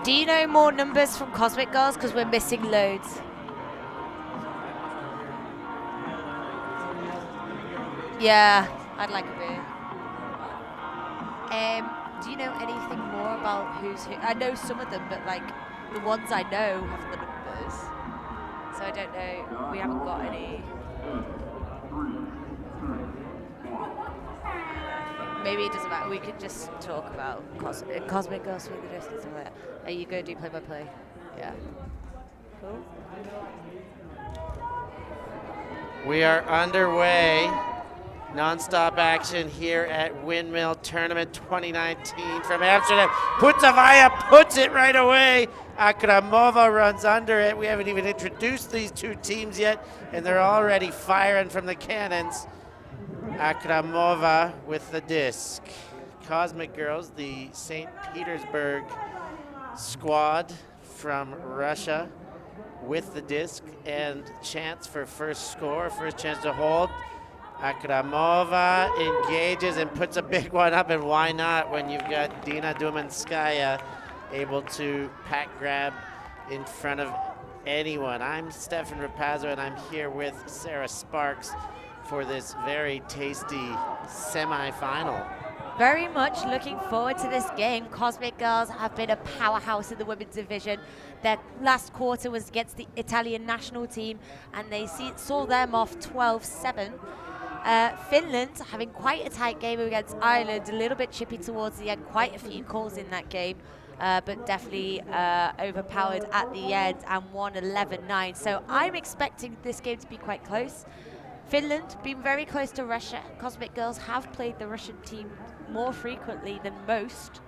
Do you know more numbers from Cosmic Girls? Because we're missing loads. Yeah, I'd like a beer. Do you know anything more about who's who? I know some of them, but like the ones I know have the numbers. So I don't know. We haven't got any. Maybe it doesn't matter. We could just talk about Cosmic Girls with the distance. Are you going to do play-by-play? Yeah. Cool. We are underway. Non-stop action here at Windmill Tournament 2019 from Amsterdam. Putsavaya puts it right away. Akramova runs under it. We haven't even introduced these two teams yet, and they're already firing from the cannons. Akramova with the disc. Cosmic Girls, the St. Petersburg squad from Russia, with the disc and chance for first score, first chance to hold. Akramova engages and puts a big one up, and why not when you've got Dina Dumanskaya able to pack grab in front of anyone. I'm Stefan Rapazzo, and I'm here with Sarah Sparks for this very tasty semi-final. Very much looking forward to this game. Cosmic Girls have been a powerhouse in the women's division. Their last quarter was against the Italian national team, and they saw them off 12-7. Finland having quite a tight game against Ireland, a little bit chippy towards the end, quite a few calls in that game, but definitely overpowered at the end and won 11-9. So I'm expecting this game to be quite close. Finland being very close to Russia. Cosmic Girls have played the Russian team more frequently than most.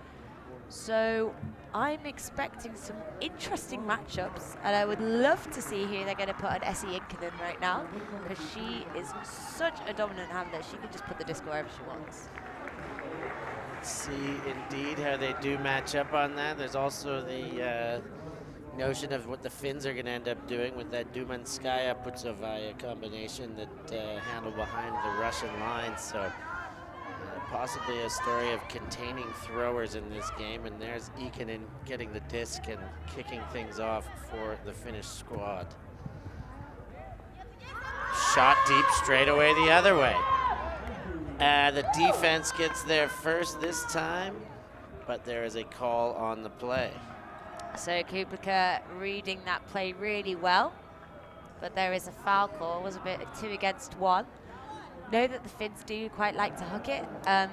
So I'm expecting some interesting matchups, and I would love to see who they're going to put on Essie Inkinen right now, because she is such a dominant handler. She can just put the disc wherever she wants. Let's see indeed how they do match up on that. There's also the notion of what the Finns are going to end up doing with that Dumanskaya-Putsavaya combination that handle behind the Russian line. So possibly a story of containing throwers in this game, and there's Ikonen getting the disc and kicking things off for the Finnish squad. Shot deep straight away the other way. The defense gets there first this time, but there is a call on the play. So Kublika reading that play really well, but there is a foul call. It was a bit 2 against 1. Know that the Finns do quite like to hook it, and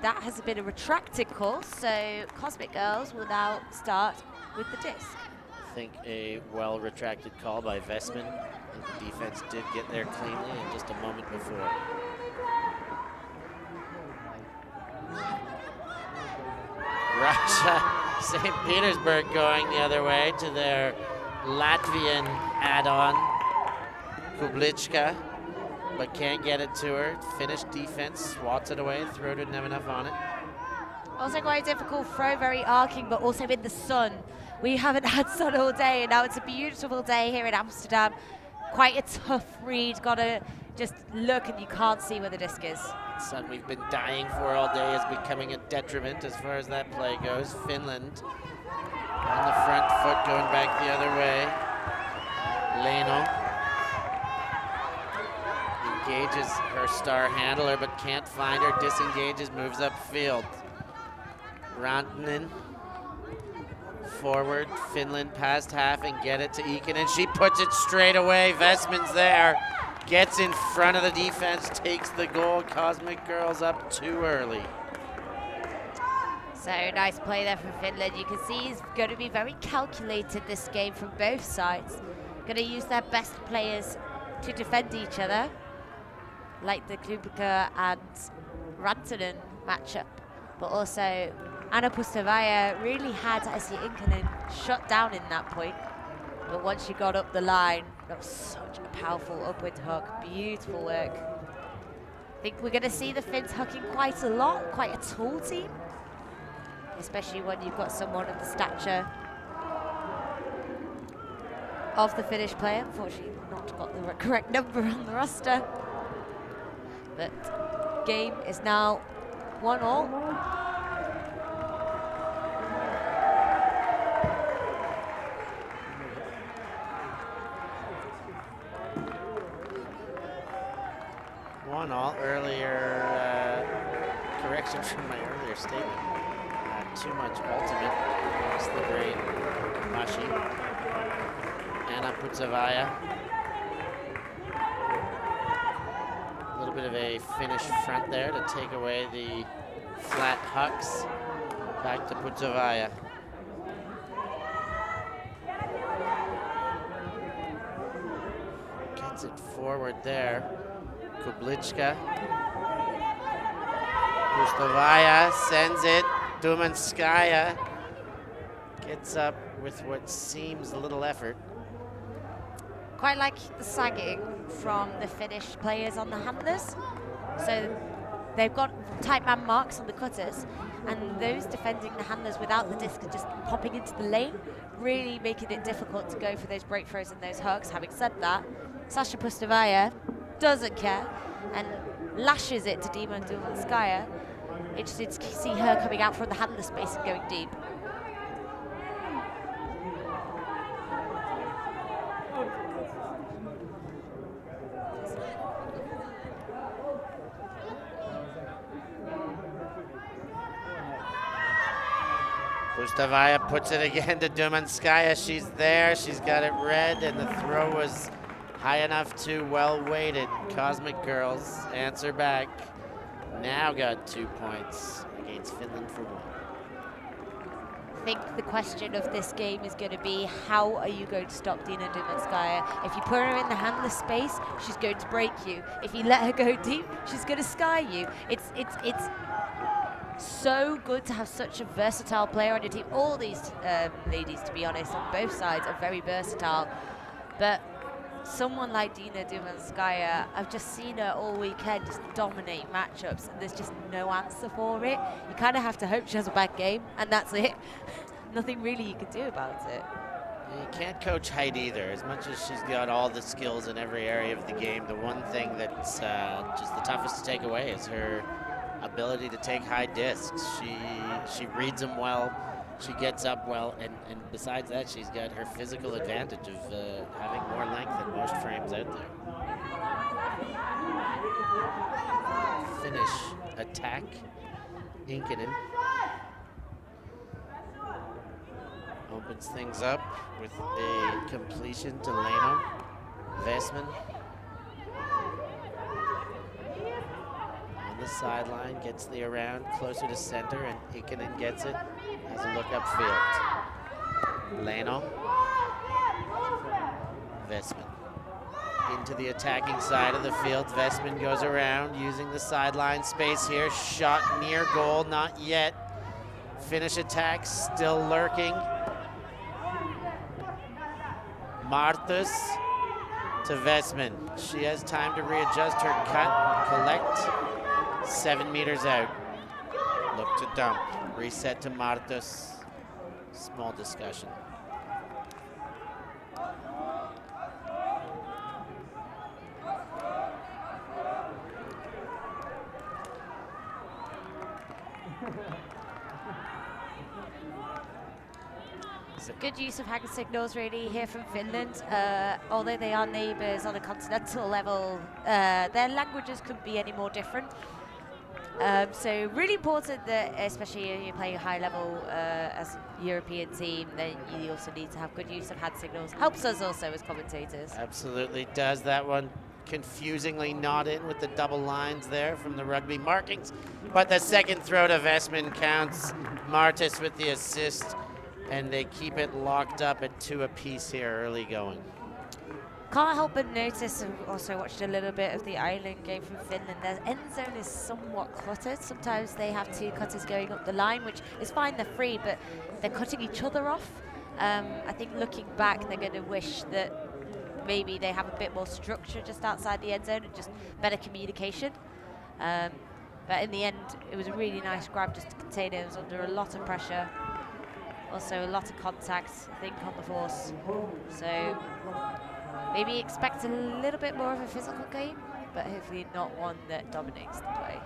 that has been a retracted call, so Cosmic Girls will now start with the disc. I think a well-retracted call by Vestman. The defense did get there cleanly in just a moment before. Russia, St. Petersburg going the other way to their Latvian add-on, Kublichka, but can't get it to her. Finnish defense swats it away, throw didn't have enough on it. Also quite a difficult throw, very arcing, but also in the sun. We haven't had sun all day, and now it's a beautiful day here in Amsterdam. Quite a tough read, gotta just look and you can't see where the disc is. Sun we've been dying for all day is becoming a detriment as far as that play goes. Finland on the front foot going back the other way. Leno engages her star handler but can't find her, disengages, moves upfield. Rantanen forward, Finland past half and get it to Ikonen. She puts it straight away, Vestman's there. Gets in front of the defense, takes the goal. Cosmic Girls up too early. So nice play there from Finland. You can see he's going to be very calculated this game from both sides. Going to use their best players to defend each other, like the Kublika and Rantanen matchup. But also Anna Pustavaya really had Essie Inkinen shut down in that point. But once she got up the line, that was such a powerful upward hook. Beautiful work. I think we're going to see the Finns hooking quite a lot, quite a tall team. Especially when you've got someone of the stature of the Finnish player. Unfortunately, not got the correct number on the roster. But game is now 1-1. all earlier correction from my earlier statement. Too much ultimate. Makes the brain mushy. Anna Putsavaya. A little bit of a Finnish front there to take away the flat hucks. Back to Putsavaya. Gets it forward there. Kublichka. Putsavaya sends it. Dumanskaya gets up with what seems a little effort. Quite like the sagging from the Finnish players on the handlers. So they've got tight man marks on the cutters, and those defending the handlers without the disc are just popping into the lane, really making it difficult to go for those break throws and those hooks. Having said that, Sasha Pustavaya doesn't care and lashes it to Dima Dumanskaya. Interested to see her coming out from the handler space and going deep. Pustavaya puts it again to Dumanskaya. She's there, she's got it red, and the throw was high enough to well weighted. Cosmic Girls answer back. Now got 2 points against Finland for 1. I think the question of this game is going to be, how are you going to stop Dina Dumanskaya? If you put her in the handler space, she's going to break you. If you let her go deep, she's going to sky you. It's so good to have such a versatile player on your team. All these ladies, to be honest, on both sides are very versatile. But someone like Dina Dumanskaya, I've just seen her all weekend just dominate matchups, and there's just no answer for it. You kind of have to hope she has a bad game, and that's it. Nothing really you can do about it. You can't coach height either. As much as she's got all the skills in every area of the game, the one thing that's just the toughest to take away is her ability to take high discs. She reads them well. She gets up well, and besides that, she's got her physical advantage of having more length than most frames out there. Finnish attack, Inkinen opens things up with a completion to Leino. Vesman on the sideline, gets the around closer to center, and Inkinen gets it. Has a look upfield. Leino. Vesman into the attacking side of the field. Vesman goes around using the sideline space here. Shot near goal, not yet. Finnish attack still lurking. Martus to Vesman. She has time to readjust her cut, collect. 7 meters out. Look to dump. Reset to Martus. Small discussion. Good use of hand signals really here from Finland. Although they are neighbours on a continental level, their languages couldn't be any more different. So really important that, especially if you're playing a high level as a European team, then you also need to have good use of hand signals. Helps us also as commentators. Absolutely does. That one confusingly not in with the double lines there from the rugby markings. But the second throw to Vesman counts. Martus with the assist, and they keep it locked up at 2 apiece here early going. Can't help but notice, I've also watched a little bit of the Ireland game from Finland, their end zone is somewhat cluttered. Sometimes they have 2 cutters going up the line, which is fine, they're free, but they're cutting each other off. I think looking back, they're going to wish that maybe they have a bit more structure just outside the end zone and just better communication. But in the end, it was a really nice grab just to contain it. It was under a lot of pressure. Also a lot of contact, I think, on the force. So maybe expect a little bit more of a physical game, but hopefully not one that dominates the play.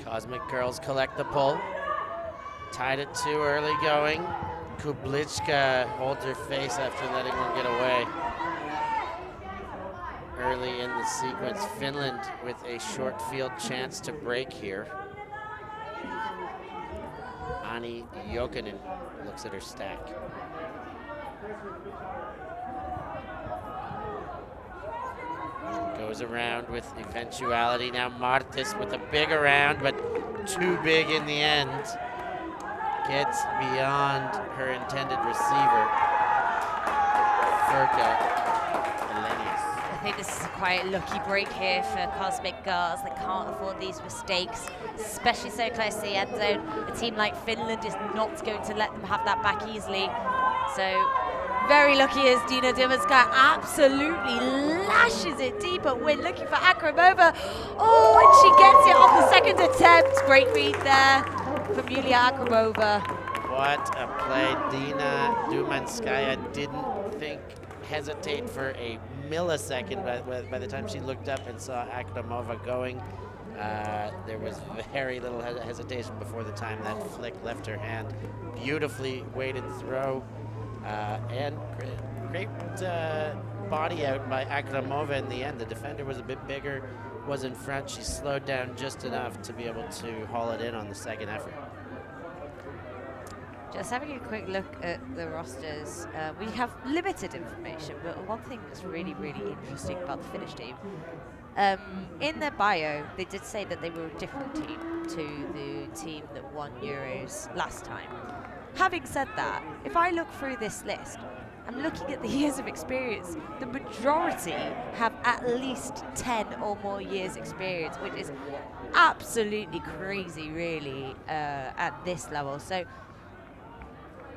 Cosmic Girls collect the pull. Tied it too early going. Kublichka holds her face after letting one get away. Early in the sequence, Finland with a short field chance to break here. Ani Jokinen looks at her stack. Goes around with eventuality. Now Martis with a big around, but too big in the end. Gets beyond her intended receiver. Furka. I think this is a quite lucky break here for Cosmic Girls. They can't afford these mistakes, especially so close to the end zone. A team like Finland is not going to let them have that back easily. So very lucky as Dina Dumanska absolutely lashes it deep at Win, looking for Akramova. Oh, and she gets it on the second attempt. Great read there from Yulia Akramova. What a play. Dina Dumanskaya didn't hesitate for a millisecond by the time she looked up and saw Akramova going. There was very little hesitation before the time that flick left her hand. Beautifully weighted throw and great body out by Akramova in the end. The defender was a bit bigger, was in front. She slowed down just enough to be able to haul it in on the second effort. Just having a quick look at the rosters, we have limited information, but one thing that's really, really interesting about the Finnish team, in their bio, they did say that they were a different team to the team that won Euros last time. Having said that, if I look through this list, I'm looking at the years of experience. The majority have at least 10 or more years experience, which is absolutely crazy, really, at this level. So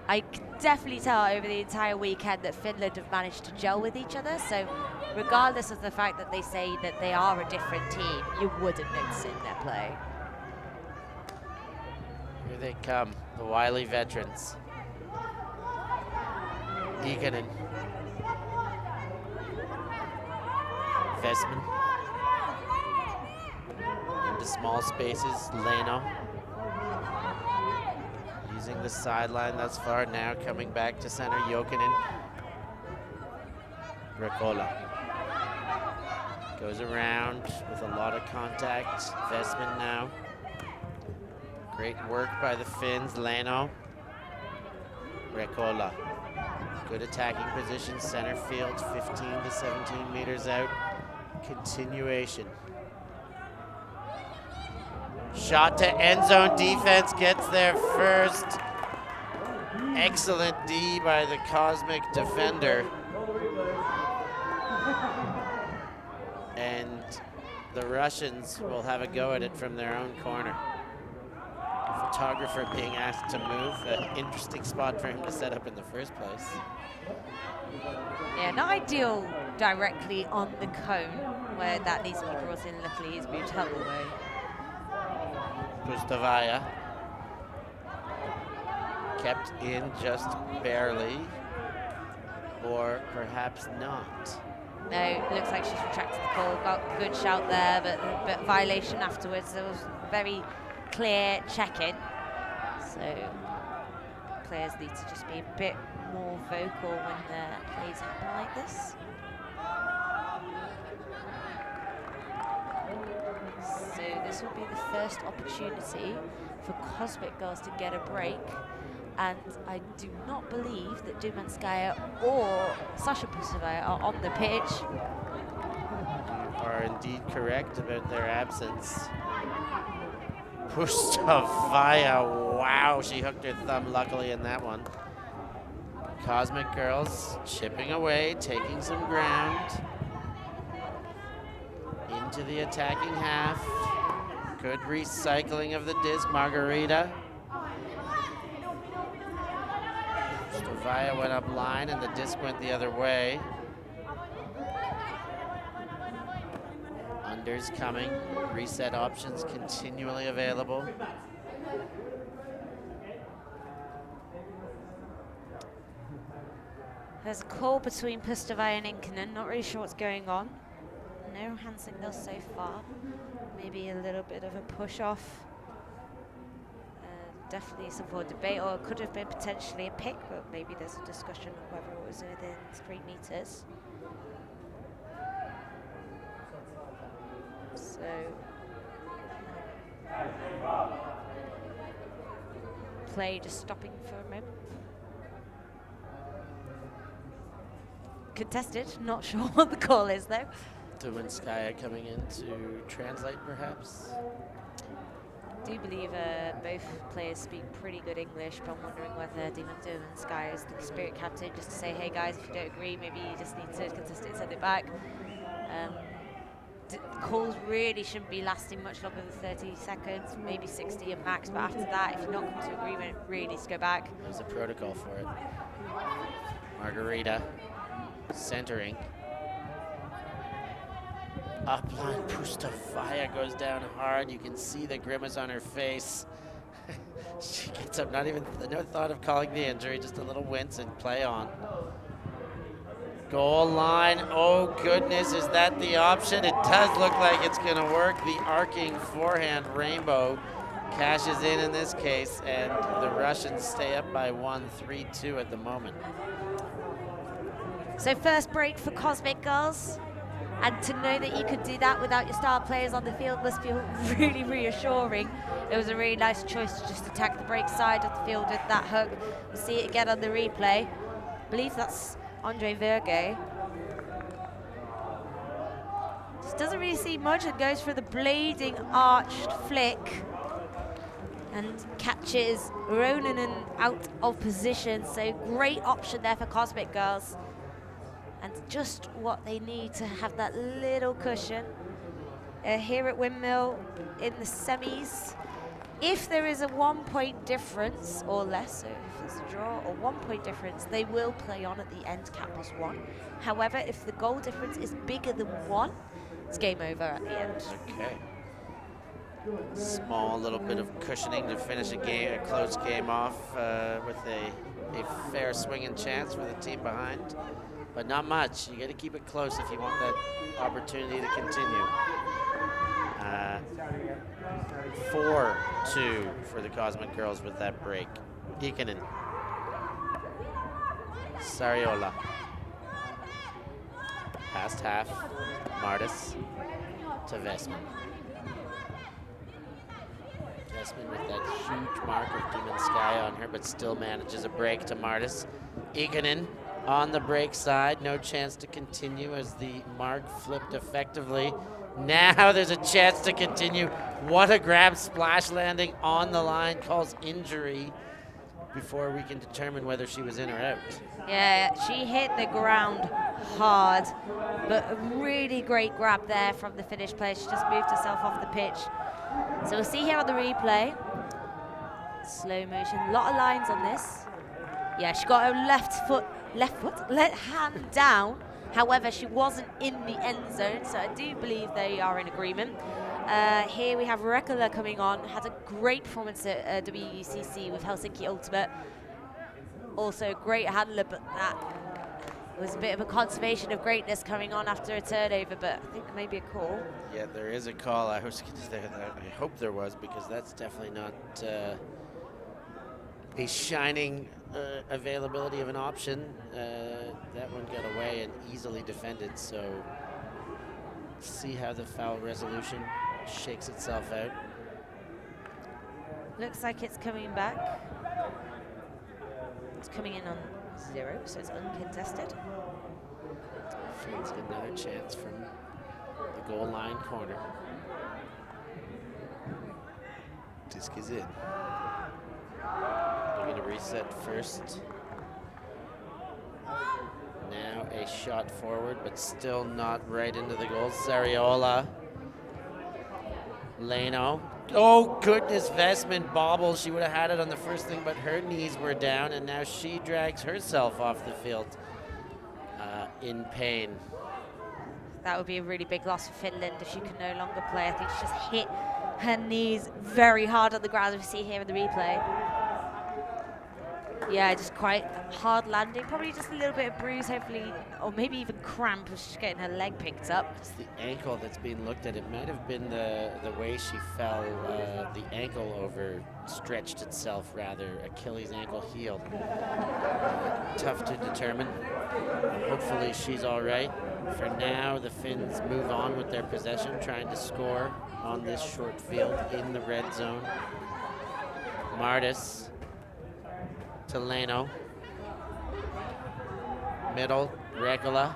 I can definitely tell over the entire weekend that Finland have managed to gel with each other. So regardless of the fact that they say that they are a different team, you wouldn't notice it in their play. Here they come, the wily veterans. Ikonen. Vesman. Into small spaces, Leno. Using the sideline thus far, now coming back to center, Jokinen. Ricola. Goes around with a lot of contact. Vesman now. Great work by the Finns, Leno. Ricola. Good attacking position, center field, 15 to 17 meters out. Continuation. Shot to end zone, defense gets there first. Excellent D by the Cosmic defender. And the Russians will have a go at it from their own corner. Photographer being asked to move, an interesting spot for him to set up in the first place. Yeah, not ideal directly on the cone where that needs to be brought in. Luckily, he's moved out the way. Pustavaya kept in just barely, or perhaps not. No, looks like she's retracted the call. Got a good shout there, but violation afterwards. There was very clear check-in. So players need to just be a bit more vocal when their plays happen like this. So this will be the first opportunity for Cosmic Girls to get a break. And I do not believe that Dumanskaya or Sasha Pustavaya are on the pitch. You are indeed correct about their absence. Pustavaya, wow, she hooked her thumb luckily in that one. Cosmic Girls chipping away, taking some ground. Into the attacking half. Good recycling of the disc, Margarita. Pustavaya went up line and the disc went the other way. Unders coming, reset options continually available. There's a call between Pustavaya and Ikonen, not really sure what's going on. No hand signals so far. Maybe a little bit of a push off definitely some for debate, or it could have been potentially a pick, but maybe there's a discussion of whether it was within 3 meters. So play just stopping for a moment. Contested, not sure what the call is though. Dumanskaya coming in to translate, perhaps. I do believe both players speak pretty good English, but I'm wondering whether Dumanskaya is the spirit captain, just to say, hey guys, if you don't agree, maybe you just need to contest it and send it back. Calls really shouldn't be lasting much longer than 30 seconds, maybe 60 at max, but after that, if you're not coming to agreement, it really needs to go back. There's a protocol for it. Margarita centering. Upline Pustavaya goes down hard. You can see the grimace on her face. She gets up, no thought of calling the injury, just a little wince and play on. Goal line, oh goodness, is that the option? It does look like it's gonna work. The arcing forehand rainbow cashes in this case, and the Russians stay up by 1, 3-2 at the moment. So first break for Cosmic Girls, and to know that you could do that without your star players on the field must feel really reassuring. It was a really nice choice to just attack the break side of the field with that hook. We'll see it again on the replay. I believe that's Andre Verge. Just doesn't really see much and goes for the blading arched flick and catches Ronanen out of position. So great option there for Cosmic Girls. And just what they need to have that little cushion. Here at Windmill in the semis, if there is a 1-point difference or less, so if it's a draw or 1-point difference, they will play on at the end, cap +1. However, if the goal difference is bigger than 1, it's game over at the end. Okay. Small little bit of cushioning to finish a close game off with a fair swinging chance for the team behind. But not much. You got to keep it close if you want that opportunity to continue. 4-2 for the Cosmic Girls with that break. Ikonen. Sariola. Past half. Martis to Vesman. Vesman with that huge mark of Dumanskaya on her, but still manages a break to Martis. Ikonen on the break side, no chance to continue as the mark flipped effectively. Now there's a chance to continue. What a grab, splash landing on the line, calls injury before we can determine whether she was in or out. Yeah, she hit the ground hard, but a really great grab there from the Finnish player. She just moved herself off the pitch. So we'll see here on the replay. Slow motion, a lot of lines on this. Yeah, she got her left hand down. However, she wasn't in the end zone, so I do believe they are in agreement. Here we have Rekola coming on, had a great performance at WUCC with Helsinki Ultimate. Also a great handler, but that was a bit of a conservation of greatness coming on after a turnover, but I think there may be a call. Yeah, there is a call. I was going to say that. I hope there was, because that's definitely not a shining availability of an option. That one got away and easily defended, so see how the foul resolution shakes itself out. Looks like it's coming back. It's coming in on 0, so it's uncontested. Finland's got another chance from the goal line corner. Disc is in. They're going to reset first. Now a shot forward, but still not right into the goal. Sariola. Leno. Oh, goodness, Vesman bobbles. She would have had it on the first thing, but her knees were down, and now she drags herself off the field in pain. That would be a really big loss for Finland if she could no longer play. I think she just hit her knees very hard on the ground, as we see here in the replay. Yeah, just quite hard landing. Probably just a little bit of bruise, hopefully, or maybe even cramp if she's getting her leg picked up. It's the ankle that's being looked at. It might have been the way she fell. The ankle overstretched itself, rather. Achilles ankle healed. Tough to determine. Hopefully she's all right. For now, the Finns move on with their possession, trying to score on this short field in the red zone. Martis to Leno. Middle, Rekola.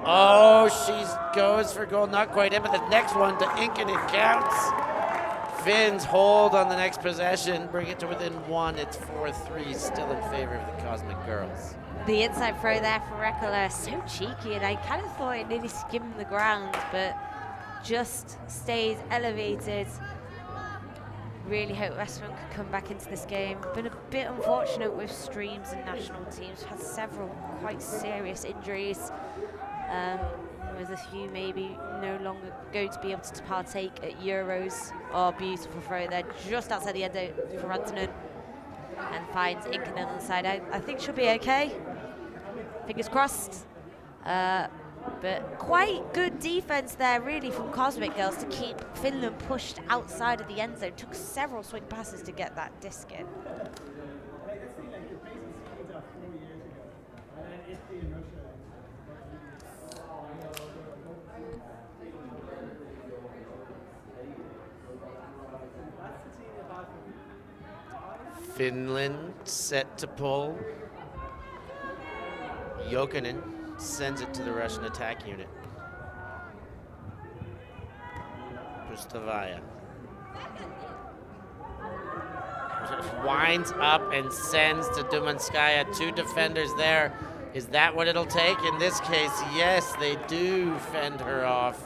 Oh, she goes for goal, not quite in, but the next one to Inkinen counts. Finns hold on the next possession, bring it to within one. It's 4-3, still in favor of the Cosmic Girls. The inside throw there for Rekola, so cheeky, and I kind of thought it nearly skimmed the ground, but just stays elevated. Really hope Western could come back into this game. Been a bit unfortunate with streams and national teams. Had several quite serious injuries. With a few maybe no longer going to be able to partake at Euros. Oh, beautiful throw there, just outside the end for Rantanen. And finds Inkinen on the side. I think she'll be okay. Fingers crossed. But quite good defense there, really, from Cosmic Girls to keep Finland pushed outside of the end zone. Took several swing passes to get that disc in. Finland set to pull. Jokinen sends it to the Russian attack unit. Pustavaya winds up and sends to Dumanskaya. Two defenders there. Is that what it'll take? In this case, yes, they do fend her off.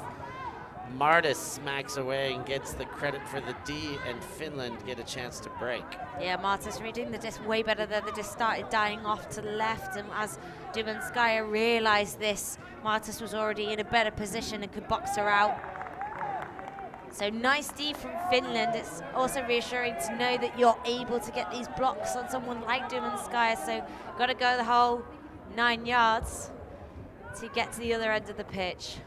Martis smacks away and gets the credit for the D, and Finland get a chance to break. Yeah, Martis reading the disc way better there. They just started dying off to the left, and as Dumanskaya realized this, Martis was already in a better position and could box her out. So nice D from Finland. It's also reassuring to know that you're able to get these blocks on someone like Dumanskaya, so got to go the whole 9 yards to get to the other end of the pitch.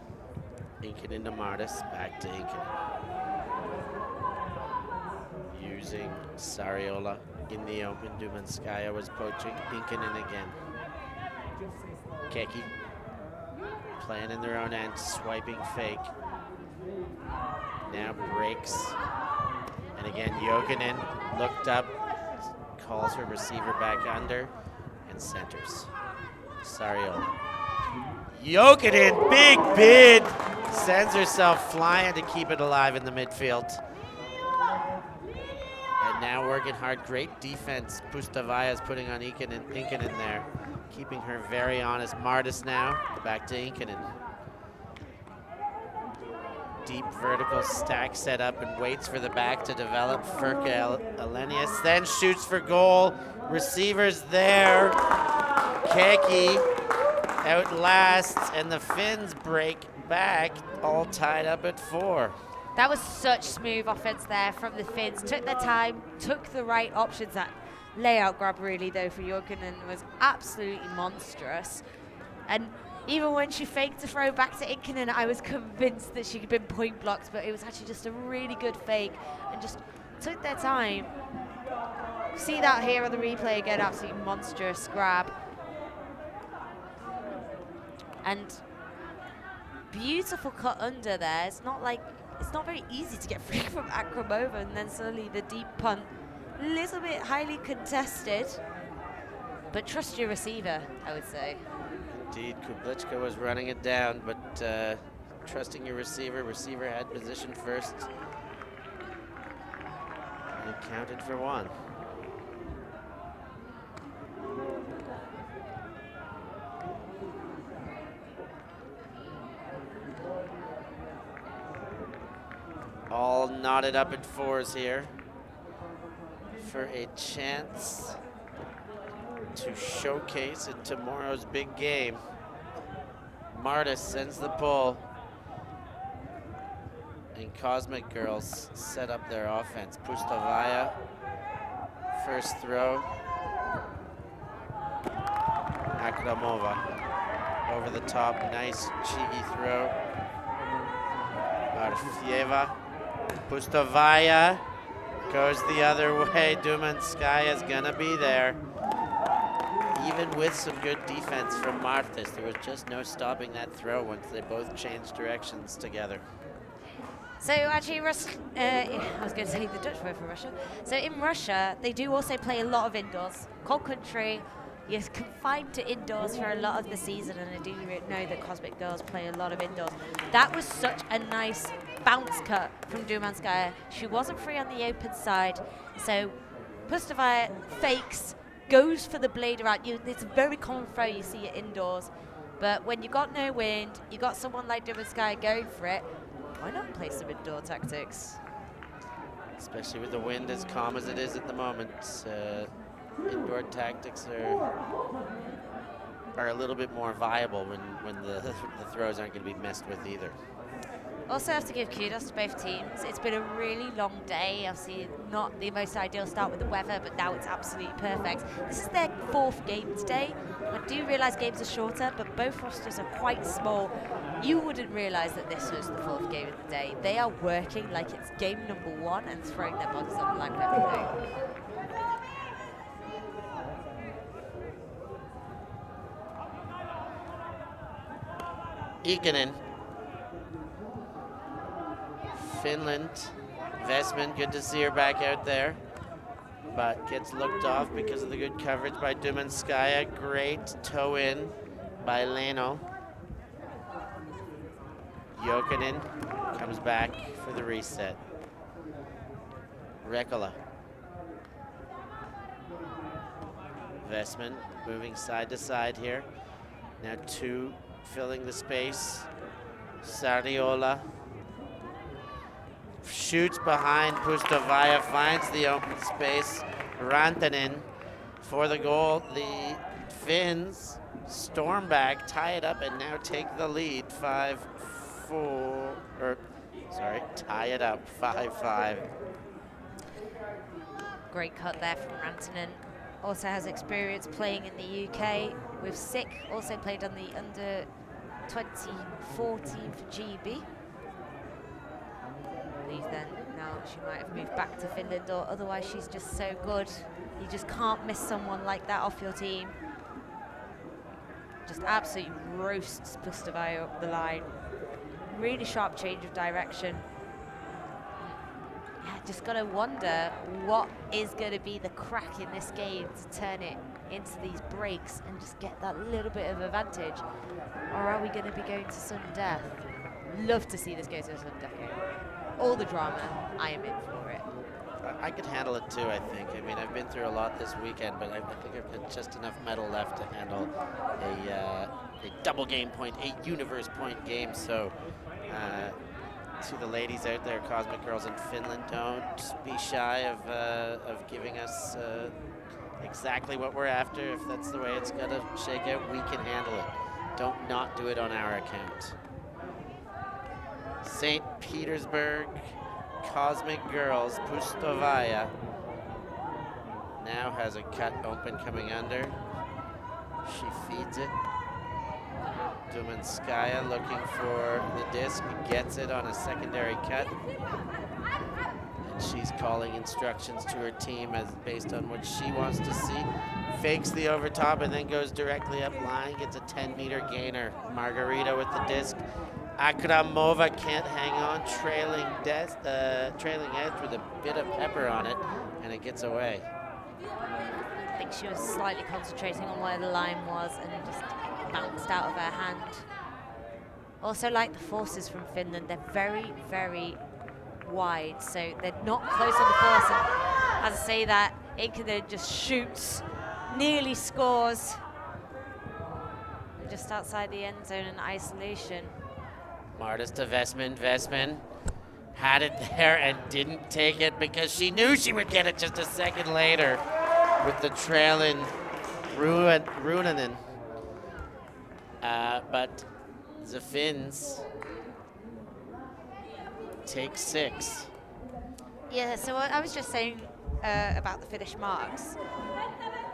Inkinen to Martis, back to Inkinen. Using Sariola in the open. Dumanskaya was poaching. Inkinen again. Keki playing in their own end, swiping fake. Now breaks. And again, Jokinen looked up, calls her receiver back under, and centers. Sariola. Jokinen, big bid, sends herself flying to keep it alive in the midfield. And now working hard, great defense. Pustavaya is putting on Inkinen there, keeping her very honest. Martis now, back to Inkinen. Deep vertical stack set up and waits for the back to develop. Furka Elenius then shoots for goal. Receivers there. Keki outlasts, and the Finns break back, all tied up at 4. That was such smooth offense there from the Finns. Took their time, took the right options. That layout grab really though for Jokinen was absolutely monstrous. And even when she faked to throw back to Inkinen, I was convinced that she had been point blocked, but it was actually just a really good fake and just took their time. See that here on the replay again, absolutely monstrous grab. And beautiful cut under there. It's not very easy to get free from Akramova, and then suddenly the deep punt. A little bit highly contested, but trust your receiver, I would say. Indeed, Kublichka was running it down, but trusting your receiver. Receiver had position first. And it counted for 1. All knotted up at 4s here for a chance to showcase in tomorrow's big game. Martis sends the pull, and Cosmic Girls set up their offense. Pustavaya first throw. Akramova over the top, nice cheeky throw. Arfieva, Pustovaya goes the other way. Dumanskaya's gonna be there. Even with some good defense from Martis, there was just no stopping that throw once they both changed directions together. So actually, I was going to say the Dutch word for Russia. So in Russia, they do also play a lot of indoors. Cold country, you're confined to indoors for a lot of the season, and I do know that Cosmic Girls play a lot of indoors. That was such a nice bounce cut from Dumanskaya. She wasn't free on the open side, so Pustovaya fakes, goes for the blade around you. It's a very common throw you see it indoors, but when you got no wind, you got someone like Dumanskaya going for it, why not play some indoor tactics? Especially with the wind as calm as it is at the moment. Indoor tactics are a little bit more viable when the throws aren't going to be messed with either. Also have to give kudos to both teams. It's been a really long day. Obviously not the most ideal start with the weather, but now it's absolutely perfect. This is their 4th game today. I do realise games are shorter, but both rosters are quite small. You wouldn't realise that this was the 4th game of the day. They are working like it's game number 1 and throwing their bodies on the line for everything. Ikonen. Finland. Vesman, good to see her back out there, but gets looked off because of the good coverage by Dumanskaya. Great toe in by Leno. Jokinen comes back for the reset. Rekola. Vesman moving side to side here. Now 2 filling the space. Sariola shoots behind Pustovaya, finds the open space. Rantanen for the goal. The Finns storm back, tie it up, and now take the lead. 5-4, tie it up, 5-5. Great cut there from Rantanen. Also has experience playing in the UK with Sick, also played on the under 2014 for GB. I believe then now she might have moved back to Finland, or otherwise she's just so good. You just can't miss someone like that off your team. Just absolutely roasts Pustovaya up the line. Really sharp change of direction. Yeah, just got to wonder what is going to be the crack in this game to turn it into these breaks and just get that little bit of advantage. Or are we going to be going to sudden death? Love to see this go to a sudden death game. All the drama, I am in for it. I could handle it too, I think. I mean, I've been through a lot this weekend, but I think I've got just enough metal left to handle a double game point, a universe point game. So to the ladies out there, Cosmic Girls in Finland, don't be shy of giving us exactly what we're after. If that's the way it's going to shake out, we can handle it. Don't not do it on our account. St. Petersburg, Cosmic Girls, Pustovaya now has a cut open coming under. She feeds it. Dumanskaya looking for the disc, gets it on a secondary cut. And she's calling instructions to her team as based on what she wants to see. Fakes the overtop and then goes directly up line, gets a 10-meter gainer. Margarita with the disc. Akramova can't hang on, trailing edge with a bit of pepper on it, and it gets away. I think she was slightly concentrating on where the line was and it just bounced out of her hand. Also, like the forces from Finland, they're very, very wide, so they're not close on the force. And as I say that, Ikonen just shoots, nearly scores. And just outside the end zone in isolation. Martis to Vesman. Vesman had it there and didn't take it because she knew she would get it just a second later with the trailing Runanen. But the Finns take 6. Yeah, so I was just saying about the finish marks.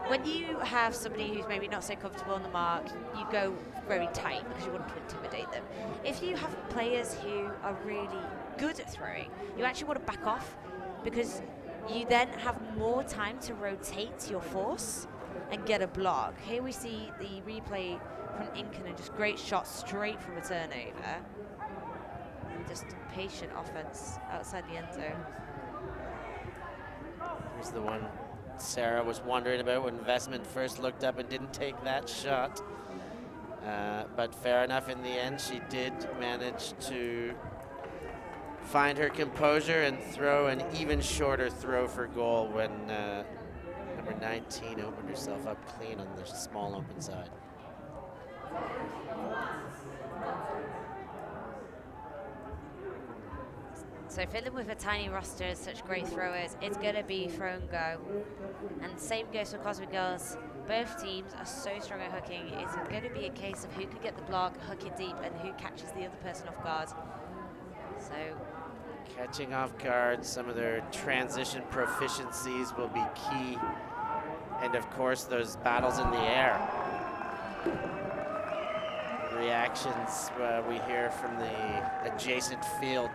When you have somebody who's maybe not so comfortable on the mark, you go very tight because you want to intimidate them. If you have players who are really good at throwing, you actually want to back off because you then have more time to rotate your force and get a block. Here we see the replay from Inken, just great shot straight from a turnover. Just patient offense outside the end zone. Here's the one Sarah was wondering about when Vestman first looked up and didn't take that shot. But fair enough, in the end, she did manage to find her composure and throw an even shorter throw for goal when number 19 opened herself up clean on the small open side. So Finland, with a tiny roster and such great throwers, it's going to be throw and go. And same goes for Cosmic Girls. Both teams are so strong at hooking. It's going to be a case of who can get the block, hook it deep, and who catches the other person off guard. So catching off guard, some of their transition proficiencies will be key. And of course, those battles in the air. Reactions we hear from the adjacent field.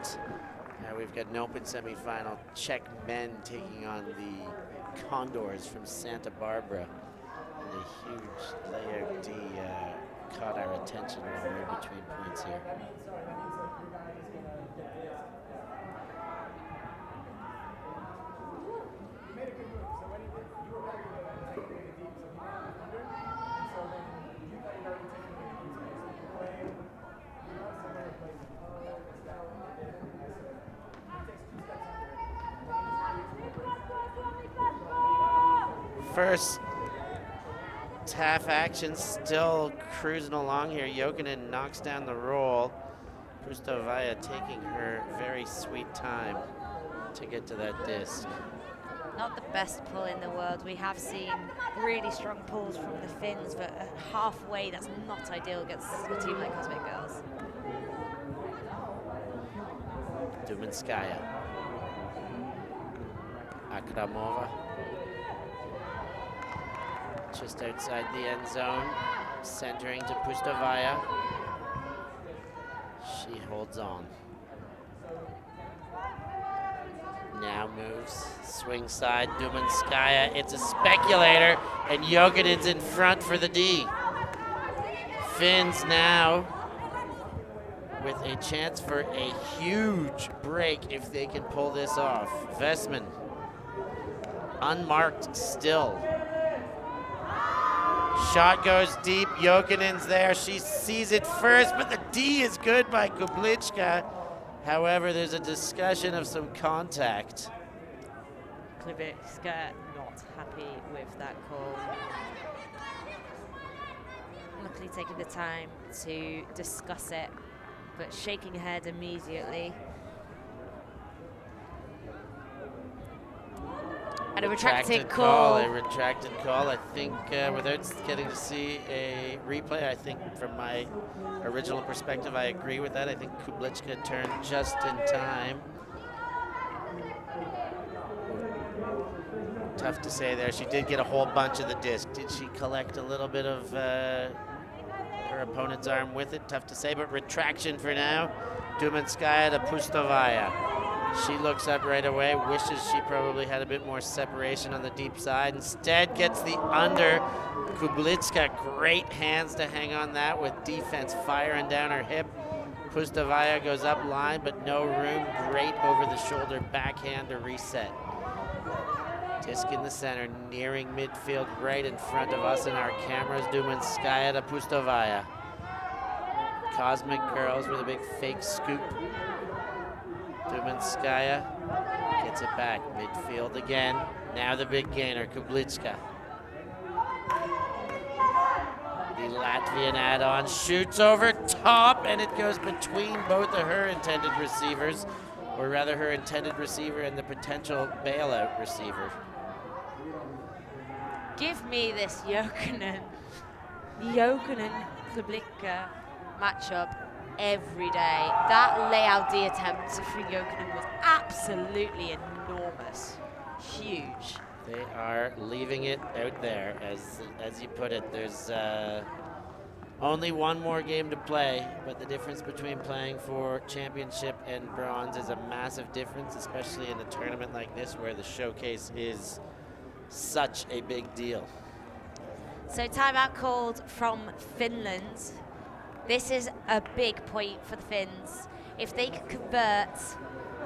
We've got an open semifinal. Czech men taking on the Condors from Santa Barbara. And a huge layout D caught our attention while we were between points here. First half action still cruising along here. Jokinen knocks down the roll. Pustovaya taking her very sweet time to get to that disc. Not the best pull in the world. We have seen really strong pulls from the Finns, but halfway, that's not ideal against a team like Cosmic Girls. Dumanskaya. Akramova. Just outside the end zone, centering to Pustovaya. She holds on. Now moves, swing side, Dumanskaya. It's a speculator, and Jokinen's in front for the D. Finns now with a chance for a huge break if they can pull this off. Vestman, unmarked still. Shot goes deep, Jokinen's there. She sees it first, but the D is good by Kublichka. However, there's a discussion of some contact. Kublichka not happy with that call. Luckily taking the time to discuss it, but shaking her head immediately. And a retracted call. A retracted call. I think without getting to see a replay, I think from my original perspective, I agree with that. I think Kublichka turned just in time. Tough to say there. She did get a whole bunch of the disc. Did she collect a little bit of her opponent's arm with it? Tough to say, but retraction for now. Dumanskaya to Pustovaya. She looks up right away, wishes she probably had a bit more separation on the deep side. Instead gets the under. Kublichka, great hands to hang on that with defense firing down her hip. Pustovaya goes up line, but no room. Great over the shoulder backhand to reset. Disc in the center, nearing midfield right in front of us in our cameras. Dumanskaya to Pustovaya. Cosmic Girls with a big fake scoop. Dumanskaya gets it back, midfield again. Now the big gainer, Kublichka. The Latvian add-on shoots over top, and it goes between both of her intended receivers, or rather her intended receiver and the potential bailout receiver. Give me this Jokinen Kublichka matchup every day. That layout D attempt for Jokinen was absolutely enormous. huge. They are leaving it out there, as you put it. There's only one more game to play, but the difference between playing for championship and bronze is a massive difference, especially in a tournament like this where the showcase is such a big deal. So timeout called from Finland. This is a big point for the Finns. If they can convert,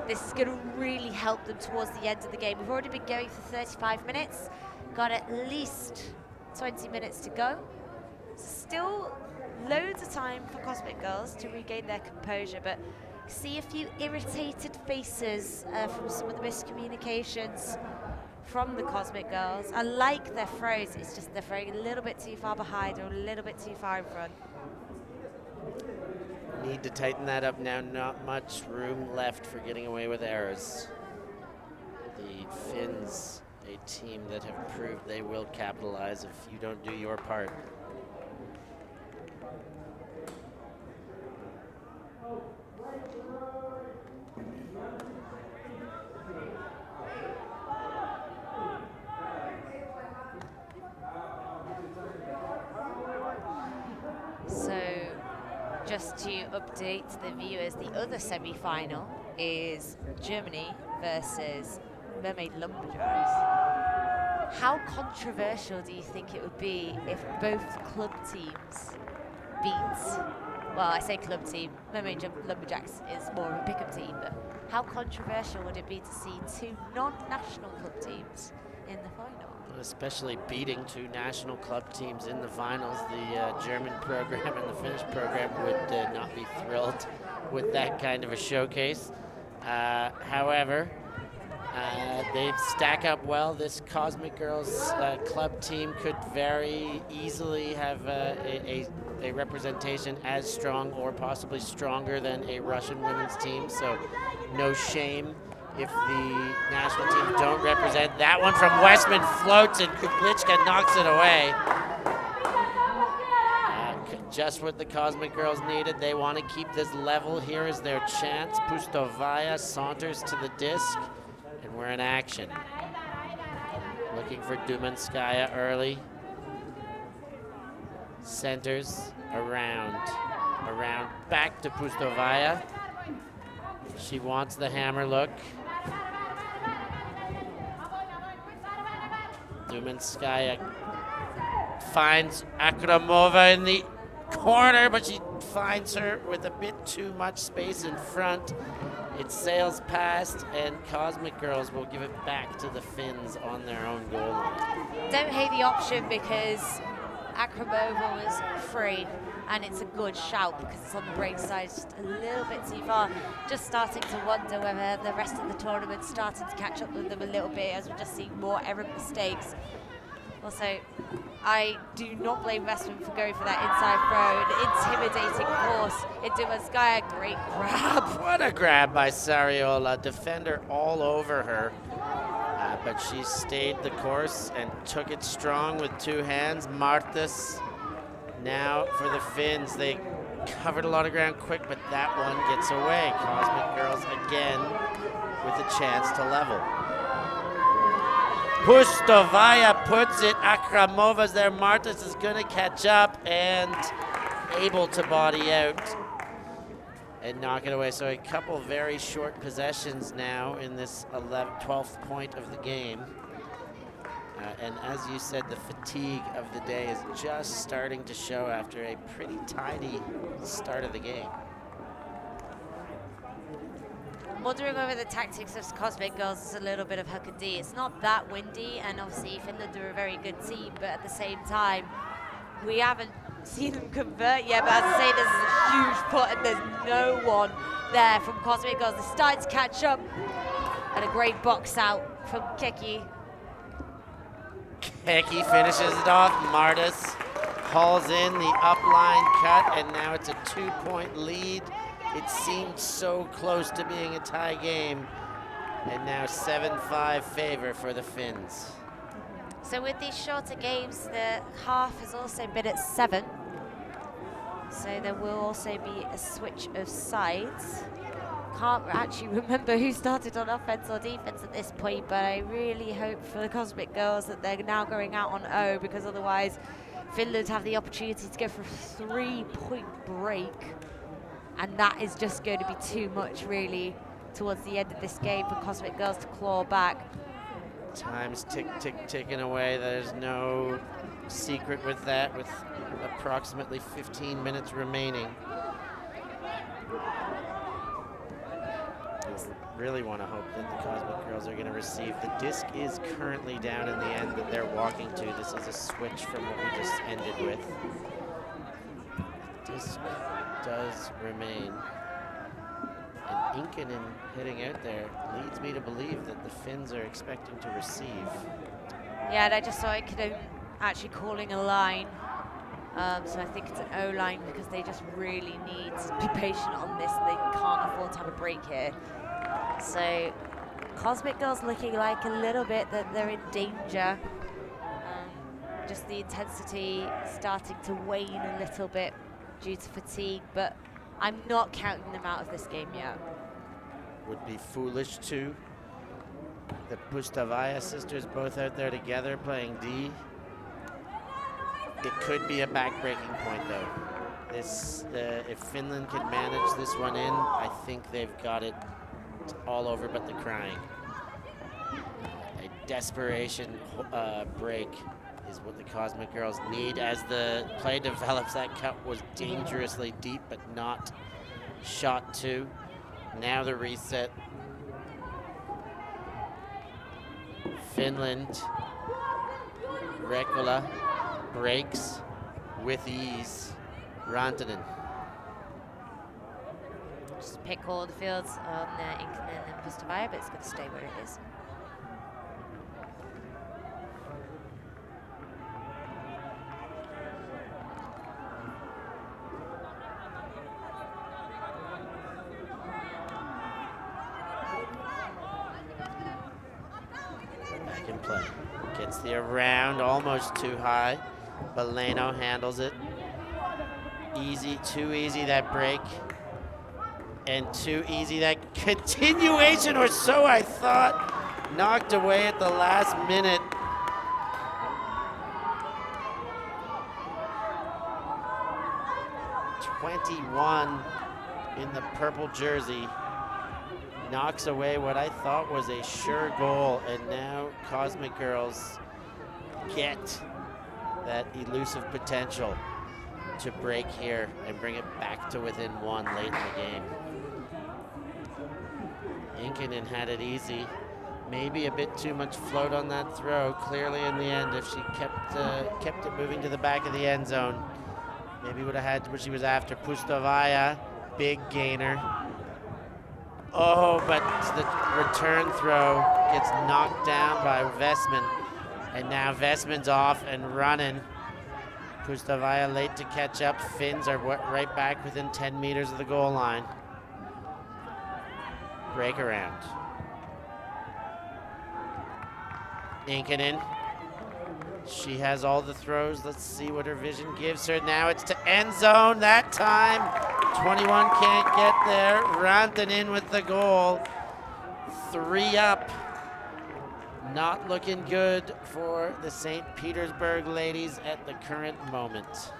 this is going to really help them towards the end of the game. We've already been going for 35 minutes, got at least 20 minutes to go. Still loads of time for Cosmic Girls to regain their composure, but see a few irritated faces from some of the miscommunications from the Cosmic Girls. I like their throws, it's just they're throwing a little bit too far behind or a little bit too far in front. Need to tighten that up now. Not much room left for getting away with errors. The Finns, a team that have proved they will capitalize if you don't do your part. So, just to update the viewers, the other semi-final is Germany versus Mermaid Lumberjacks. How controversial do you think it would be if both club teams beat, well, I say club team, Mermaid Lumberjacks is more of a pick-up team, but how controversial would it be to see two non-national club teams in the final? Especially beating two national club teams in the finals. The German program and the Finnish program would not be thrilled with that kind of a showcase. However, they stack up well. This Cosmic Girls club team could very easily have a representation as strong or possibly stronger than a Russian women's team, so no shame if the national teams don't represent. That one from Westman floats and Kuplichka knocks it away. Just what the Cosmic Girls needed. They want to keep this level. Here is their chance. Pustovaya saunters to the disc, and we're in action. Looking for Dumanskaya early. Centers around, back to Pustovaya. She wants the hammer look. Dumanskaya finds Akramova in the corner, but she finds her with a bit too much space in front. It sails past, and Cosmic Girls will give it back to the Finns on their own goal line. Don't hate the option because Akramova was free, and it's a good shout because it's on the break side, just a little bit too far. Just starting to wonder whether the rest of the tournament's starting to catch up with them a little bit, as we're just seeing more errant mistakes. Also, I do not blame Westman for going for that inside throw, an intimidating force into Dumanskaya. Great grab. What a grab by Sariola. Defender all over her. But she stayed the course and took it strong with two hands. Martas now for the Finns. They covered a lot of ground quick, but that one gets away. Cosmic Girls again with a chance to level. Pustovaya puts it. Akramova's there. Martas is going to catch up and able to body out and knock it away. So a couple very short possessions now in this 12th point of the game. And as you said, the fatigue of the day is just starting to show after a pretty tidy start of the game. Wondering over the tactics of Cosmic Girls is a little bit of huck and D. It's not that windy, and obviously Finland are a very good team, but at the same time, we haven't seen them convert yet. But as I say, this is a huge put, and there's no one there from Cosmic Girls. They're starting to catch up, and a great box out from Keki. Keki finishes it off. Martas hauls in the upline cut, and now it's a 2-point lead. It seemed so close to being a tie game, and now 7-5 favor for the Finns. So with these shorter games, the half has also been at 7. So there will also be a switch of sides. can't actually remember who started on offense or defense at this point, but I really hope for the Cosmic Girls that they're now going out on O, because otherwise Finland have the opportunity to go for a 3-point break, and that is just going to be too much really towards the end of this game for Cosmic Girls to claw back. Time's ticking away. There's no secret with that, with approximately 15 minutes remaining. Really want to hope that the Cosmic Girls are going to receive. The disc is currently down in the end that they're walking to. This is a switch from what we just ended with. The disc does remain. And Inkinen heading out there leads me to believe that the Finns are expecting to receive. Yeah, and I just saw Inkinen actually calling a line. So I think it's an O line, because they just really need to be patient on this. They can't afford to have a break here. So Cosmic Girls looking like a little bit that they're in danger. Just the intensity starting to wane a little bit due to fatigue, but I'm not counting them out of this game yet. Would be foolish to. The Pustavaya sisters both out there together playing D. It could be a back-breaking point, though. If Finland can manage this one in, I think they've got it all over but the crying. A desperation break is what the Cosmic Girls need. As the play develops, that cut was dangerously deep but not shot to. Now the reset. Finland, Rekola breaks with ease. Rantanen. Just pick all the fields on Inkinen and Pustavaya, but it's going to stay where it is. Back in play. Gets the around, almost too high. Baleno handles it. Easy, too easy that break. And too easy that continuation, or so I thought. Knocked away at the last minute. #21 in the purple jersey knocks away what I thought was a sure goal, and now Cosmic Girls get that elusive potential to break here and bring it back to within one late in the game. Inkinen had it easy. Maybe a bit too much float on that throw. Clearly in the end, if she kept it moving to the back of the end zone, maybe would have had what she was after. Pustavaya, big gainer. Oh, but the return throw gets knocked down by Vestman. And now Vestman's off and running. Pustavaya late to catch up. Finns are right back within 10 meters of the goal line. Break around. Inkinen. She has all the throws. Let's see what her vision gives her. Now it's to end zone. That time, 21 can't get there. Rantanen with the goal. 3 up. Not looking good for the St. Petersburg ladies at the current moment.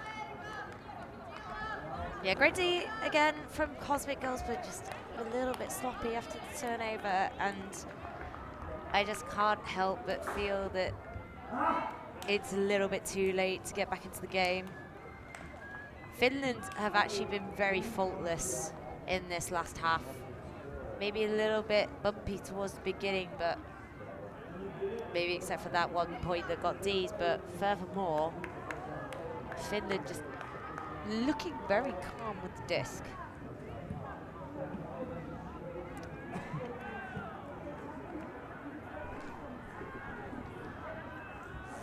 Yeah, great D again from Cosmic Girls, but just a little bit sloppy after the turnover, and I just can't help but feel that it's a little bit too late to get back into the game. Finland have actually been very faultless in this last half. Maybe a little bit bumpy towards the beginning, but maybe except for that 1 point that got D's, but furthermore, Finland just looking very calm with the disc.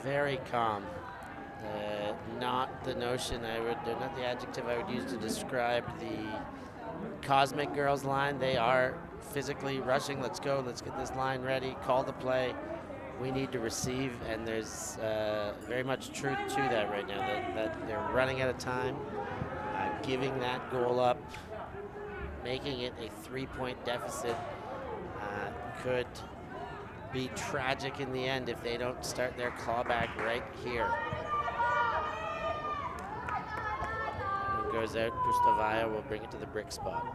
Very calm. Not the notion not the adjective I would use to describe the Cosmic Girls line. They are physically rushing. Let's go, let's get this line ready, call the play. We need to receive, and there's very much truth to that right now, that they're running out of time, giving that goal up making it a 3-point deficit could be tragic in the end if they don't start their clawback right here. When it goes out, Pustavaya will bring it to the brick spot.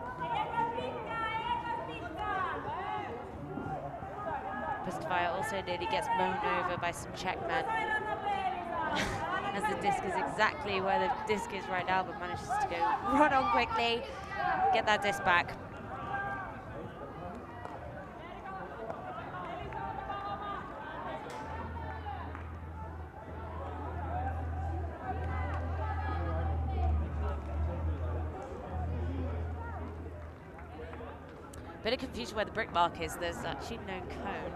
Pustavaya also nearly gets mown over by some Czech men. As the disc is exactly where the disc is right now, but manages to go run on quickly, get that disc back. Bit of confusion where the brick mark is. There's actually no cone.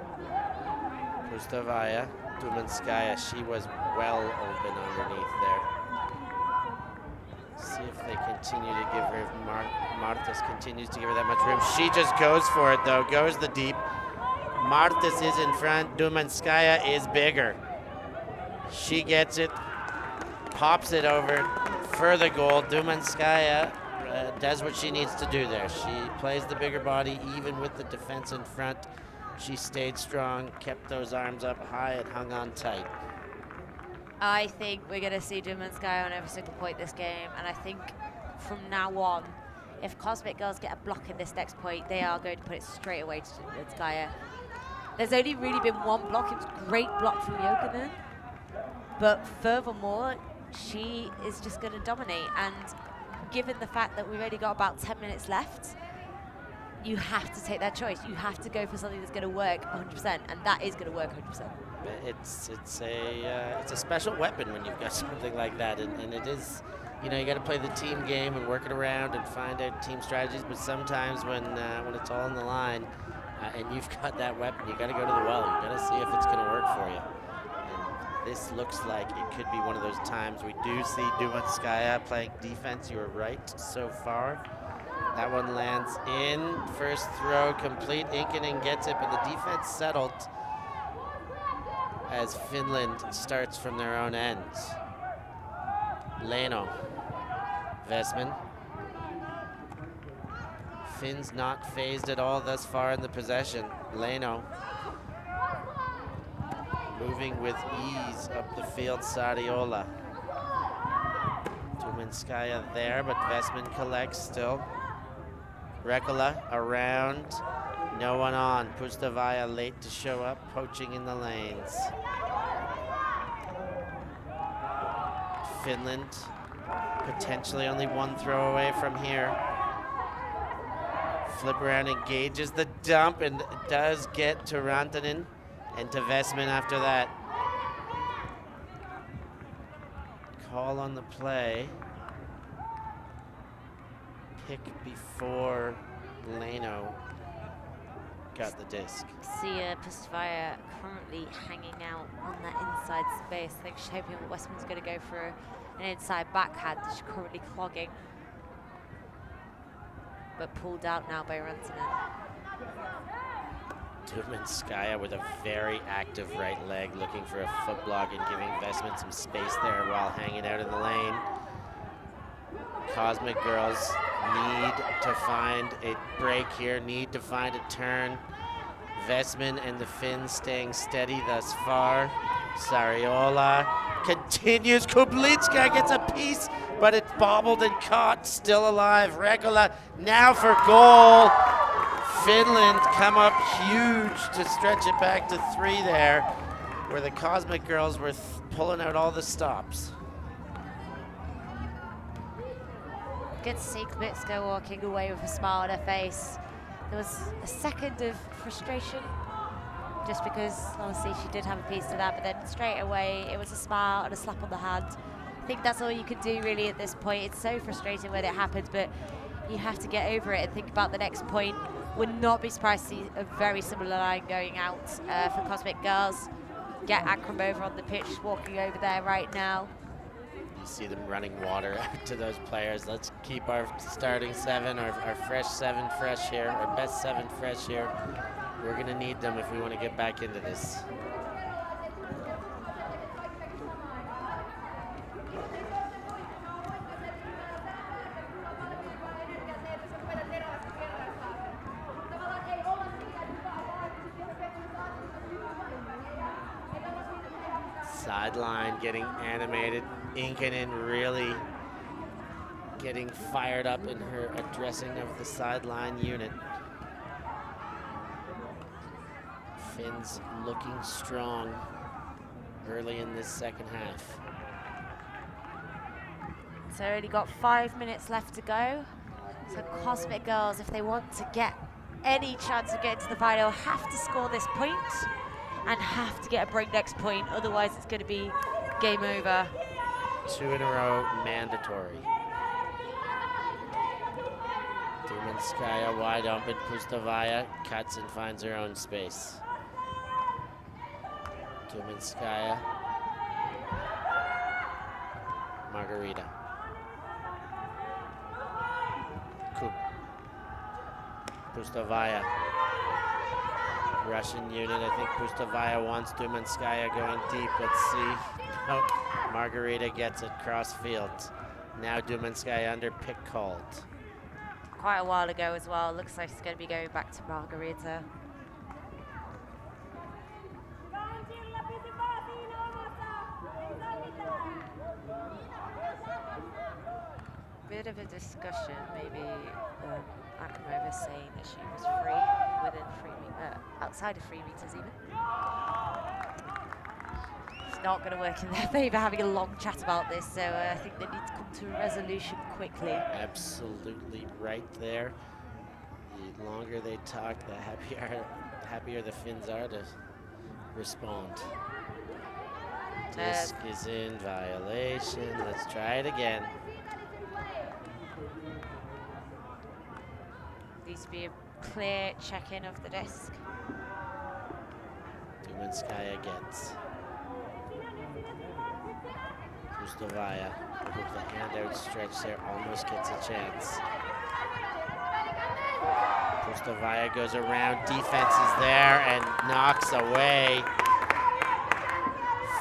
Pustavaya, Dumanskaya, she was well open underneath there. See if they continue to give her, if Martas continues to give her that much room. She just goes for it though, goes the deep. Martas is in front, Dumanskaya is bigger. She gets it, pops it over for the goal. Dumanskaya does what she needs to do there. She plays the bigger body even with the defense in front. She stayed strong, kept those arms up high and hung on tight. I think we're going to see Dumanskaya on every single point this game, and I think from now on, if Cosmic Girls get a block in this next point, they are going to put it straight away to Dumanskaya. There's only really been one block. It was a great block from Jokinen, but furthermore, she is just going to dominate, and given the fact that we've only got about 10 minutes left, you have to take that choice. You have to go for something that's going to work 100%, and that is going to work 100%. It's a special weapon when you've got something like that, and it is, you know, you got to play the team game and work it around and find out team strategies. But sometimes when it's all on the line, and you've got that weapon, you got to go to the well. You got to see if it's going to work for you. And this looks like it could be one of those times. We do see Dumanskaya playing defense. You were right so far. That one lands in. First throw complete. Inkinen gets it, but the defense settled as Finland starts from their own end. Leno. Vesman. Finns not phased at all thus far in the possession. Leno. Moving with ease up the field, Sariola. Dumanskaya there, but Vesman collects still. Rekola around, no one on. Pustavaya late to show up, poaching in the lanes. Finland potentially only one throw away from here. Flip around, engages the dump, and does get to Rantanen and to Vesman after that. Call on the play. Pick before Leno got the disc. See Pustavaya currently hanging out on that inside space. I think she's hoping Westman's going to go for an inside backhand. She's currently clogging, but pulled out now by Rantanen. Dumanskaya with a very active right leg, looking for a foot block and giving Vesman some space there while hanging out in the lane. Cosmic Girls need to find a break here, need to find a turn. Vesman and the Finns staying steady thus far. Sariola continues. Kublitska gets a piece, but it's bobbled and caught, still alive. Rekola now for goal. Finland come up huge to stretch it back to 3 there, where the Cosmic Girls were pulling out all the stops. Good to see Kublitska walking away with a smile on her face. There was a second of frustration, just because honestly she did have a piece to that, but then straight away it was a smile and a slap on the hand. I think that's all you can do really at this point. It's so frustrating when it happens, but you have to get over it and think about the next point. Would not be surprised to see a very similar line going out for Cosmic Girls. Get Akramova on the pitch, walking over there right now. You see them running water out to those players. Let's keep our starting 7, our fresh 7 fresh here, our best 7 fresh here. We're gonna need them if we want to get back into this. Sideline getting animated. Inkinen really getting fired up in her addressing of the sideline unit. Finns looking strong early in this second half. So only got 5 minutes left to go. So Cosmic Girls, if they want to get any chance of getting to the final, have to score this point and have to get a breakneck point. Otherwise, it's going to be game over. 2 in a row, mandatory. Dumanskaya wide open. Pustavaya cuts and finds her own space. Dumanskaya. Margarita. Pustavaya. Russian unit. I think Pustavaya wants Dumanskaya going deep. Let's see. Oh, Margarita gets it cross field. Now Dumanskaya under pick called. Quite a while ago as well. Looks like it's going to be going back to Margarita. Bit of a discussion, maybe Akimova saying that she was free within outside of 3 meters even. It's not going to work in their favour having a long chat about this, so I think they need to come to a resolution quickly. Absolutely right there. The longer they talk, the happier the Finns are to respond. Disc is in violation. Let's try it again. Needs to be a clear check-in of the disc. Dumanskaya gets. Pustavaya, with the hand outstretched there, almost gets a chance. Pustavaya goes around, defense is there and knocks away.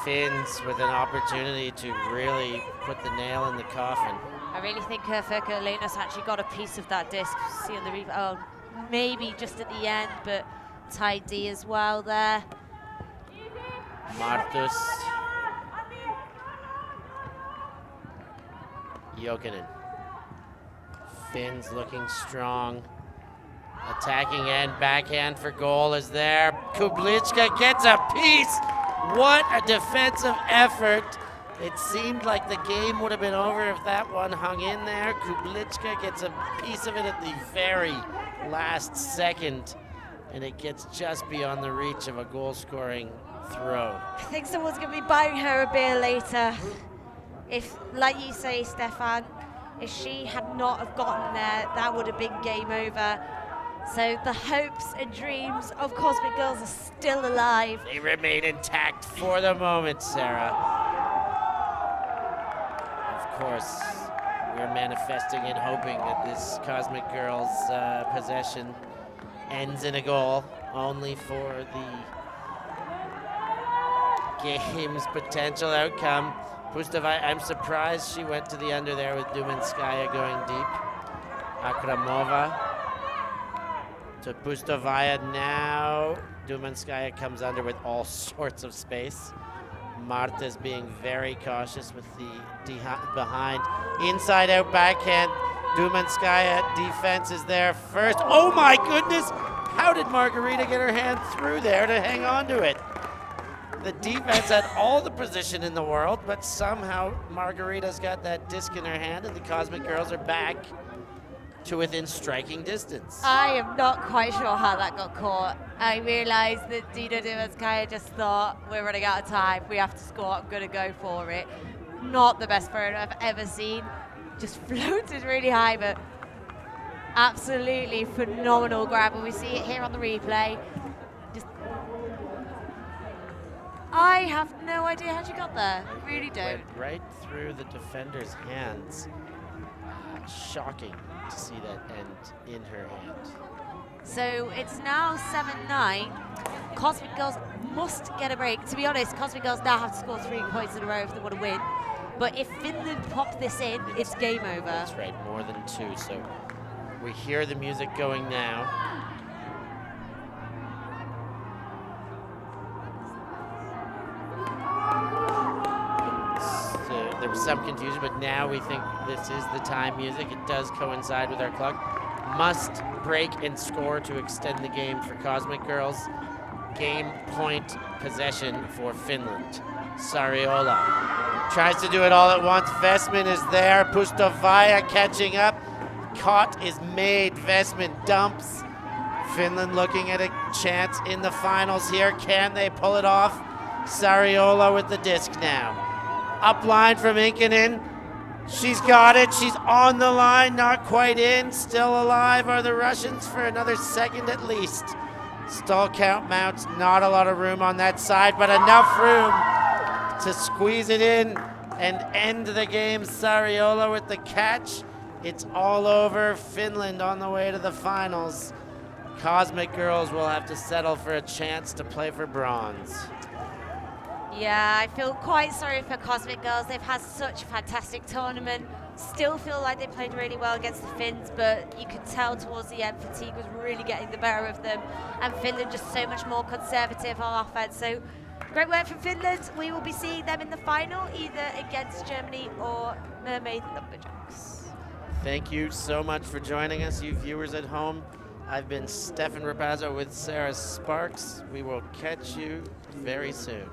Finns with an opportunity to really put the nail in the coffin. I really think Furka Lenas actually got a piece of that disc. See on the replay, oh, maybe just at the end, but tight D as well there. Martus. Jokinen. Finns looking strong. Attacking end, backhand for goal is there. Kublichka gets a piece. What a defensive effort. It seemed like the game would have been over if that one hung in there. Kublichka gets a piece of it at the very last second, and it gets just beyond the reach of a goal-scoring throw. I think someone's going to be buying her a beer later. If, like you say, Stefan, if she had not have gotten there, that would have been game over. So the hopes and dreams of Cosmic Girls are still alive. They remain intact for the moment, Sarah. Of course, we're manifesting and hoping that this Cosmic Girls possession ends in a goal, only for the game's potential outcome. Pustavaya, I'm surprised she went to the under there with Dumanskaya going deep. Akramova to Pustavaya now. Dumanskaya comes under with all sorts of space. Marta's being very cautious with the behind. Inside out backhand. Dumanskaya defense is there first. Oh my goodness! How did Margarita get her hand through there to hang on to it? The defense had all the position in the world, but somehow Margarita's got that disc in her hand and the Cosmic Girls are back to within striking distance. I am not quite sure how that got caught. I realized that Dina Dumanskaya just thought, we're running out of time, we have to score, I'm gonna go for it. Not the best photo I've ever seen. Just floated really high, but absolutely phenomenal grab. And we see it here on the replay. Just, I have no idea how she got there. I really don't. Went right through the defender's hands. Shocking to see that end in her hand. So it's now 7-9. Cosmic Girls must get a break. To be honest, Cosmic Girls now have to score 3 points in a row if they want to win. But if Finland pop this in, it's game over. That's right, more than 2. So we hear the music going now. there was some confusion, but now we think this is the time music. It does coincide with our clock. Must break and score to extend the game for Cosmic Girls. Game point possession for Finland. Sariola tries to do it all at once. Vesman is there. Pustovaya catching up. Caught is made. Vesman dumps. Finland looking at a chance in the finals here. Can they pull it off? Sariola with the disc now. Up line from Inkinen. She's got it. She's on the line. Not quite in. Still alive are the Russians for another second at least. Stall count mounts. Not a lot of room on that side, but enough room to squeeze it in and end the game. Sariola with the catch. It's all over. Finland on the way to the finals. Cosmic Girls will have to settle for a chance to play for bronze. Yeah, I feel quite sorry for Cosmic Girls. They've had such a fantastic tournament. Still feel like they played really well against the Finns, but you could tell towards the end fatigue was really getting the better of them, and Finland just so much more conservative on offense. So great work from Finland. We will be seeing them in the final, either against Germany or Mermaid Lumberjacks. Thank you so much for joining us, you viewers at home. I've been Stefan Rapazzo with Sarah Sparks. We will catch you very soon.